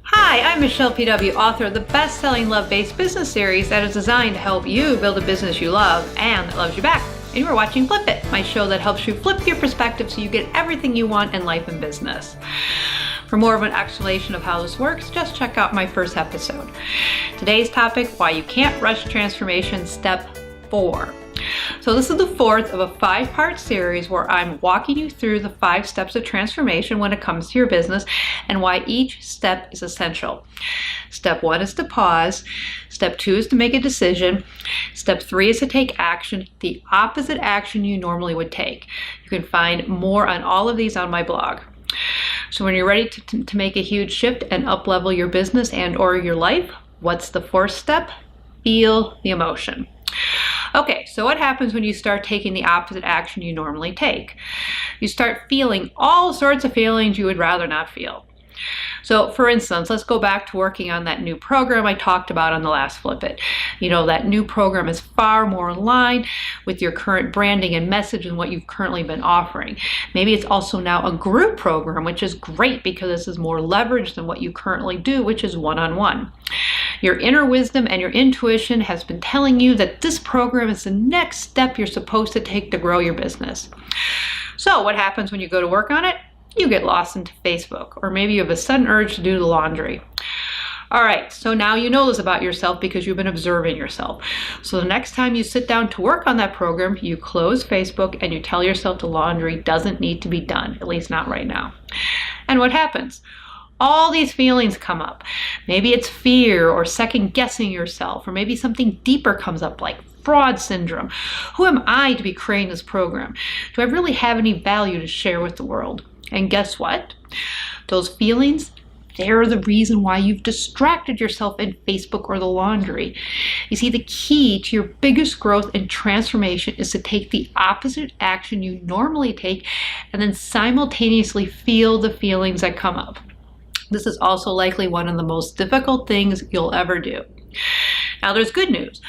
Hi, I'm Michelle PW, author of the best-selling Love-Based Business Series that is designed to help you build a business you love and that loves you back. And you are watching Flip It, my show that helps you flip your perspective so you get everything you want in life and business. For more of an explanation of how this works, just check out my first episode. Today's topic, why you can't rush transformation, step 4. So this is the fourth of a 5-part series where I'm walking you through the 5 steps of transformation when it comes to your business and why each step is essential. Step 1 is to pause. Step 2 is to make a decision. Step 3 is to take action, the opposite action you normally would take. You can find more on all of these on my blog. So when you're ready to make a huge shift and up-level your business and or your life, what's the 4th step? Feel the emotion. Okay, so what happens when you start taking the opposite action you normally take? You start feeling all sorts of feelings you would rather not feel. So for instance, let's go back to working on that new program I talked about on the last Flip It. You know, that new program is far more in line with your current branding and message than what you've currently been offering. Maybe it's also now a group program, which is great because this is more leverage than what you currently do, which is one-on-one. Your inner wisdom and your intuition has been telling you that this program is the next step you're supposed to take to grow your business. So what happens when you go to work on it? You get lost into Facebook, or maybe you have a sudden urge to do the laundry. All right, so now you know this about yourself because you've been observing yourself. So the next time you sit down to work on that program, you close Facebook and you tell yourself the laundry doesn't need to be done, at least not right now. And what happens? All these feelings come up. Maybe it's fear or second guessing yourself, or maybe something deeper comes up like fraud syndrome. Who am I to be creating this program? Do I really have any value to share with the world? And guess what? Those feelings, they're the reason why you've distracted yourself in Facebook or the laundry. You see, the key to your biggest growth and transformation is to take the opposite action you normally take and then simultaneously feel the feelings that come up. This is also likely one of the most difficult things you'll ever do. Now, there's good news.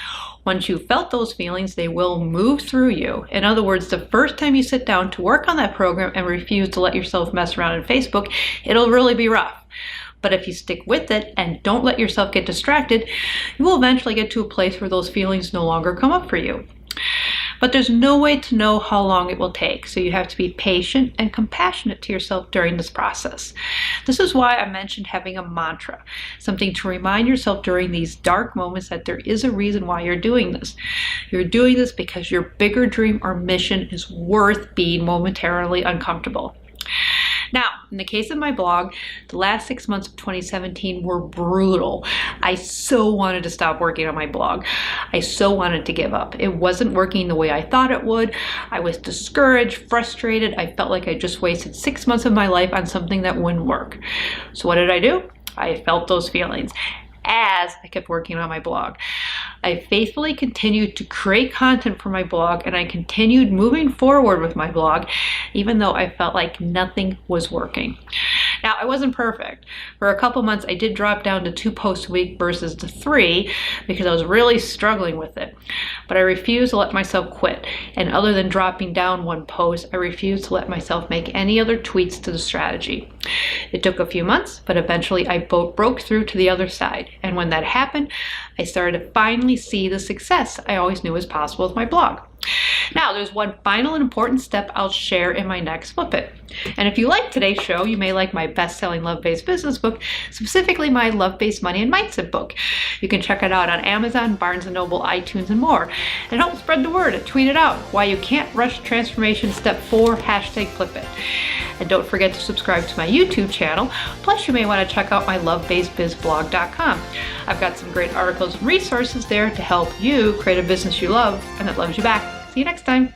Once you've felt those feelings, they will move through you. In other words, the first time you sit down to work on that program and refuse to let yourself mess around in Facebook, it'll really be rough. But if you stick with it and don't let yourself get distracted, you will eventually get to a place where those feelings no longer come up for you. But there's no way to know how long it will take, so you have to be patient and compassionate to yourself during this process. This is why I mentioned having a mantra, something to remind yourself during these dark moments that there is a reason why you're doing this. You're doing this because your bigger dream or mission is worth being momentarily uncomfortable. Now, in the case of my blog, the last 6 months of 2017 were brutal. I so wanted to stop working on my blog. I so wanted to give up. It wasn't working the way I thought it would. I was discouraged, frustrated. I felt like I just wasted 6 months of my life on something that wouldn't work. So what did I do? I felt those feelings as I kept working on my blog. I faithfully continued to create content for my blog, and I continued moving forward with my blog, even though I felt like nothing was working. Now, I wasn't perfect. For a couple months, I did drop down to 2 posts a week versus the 3 because I was really struggling with it. But I refused to let myself quit. And other than dropping down 1 post, I refused to let myself make any other tweaks to the strategy. It took a few months, but eventually I broke through to the other side. And when that happened, I started to finally see the success I always knew was possible with my blog. Now, there's one final and important step I'll share in my next Flip It. And if you like today's show, you may like my best-selling Love-Based Business book, specifically my Love-Based Money and Mindset book. You can check it out on Amazon, Barnes & Noble, iTunes, and more. And help spread the word and tweet it out. Why you can't rush transformation, step 4, #FlipIt. And don't forget to subscribe to my YouTube channel. Plus, you may want to check out my lovebasedbizblog.com. I've got some great articles and resources there to help you create a business you love and that loves you back. See you next time.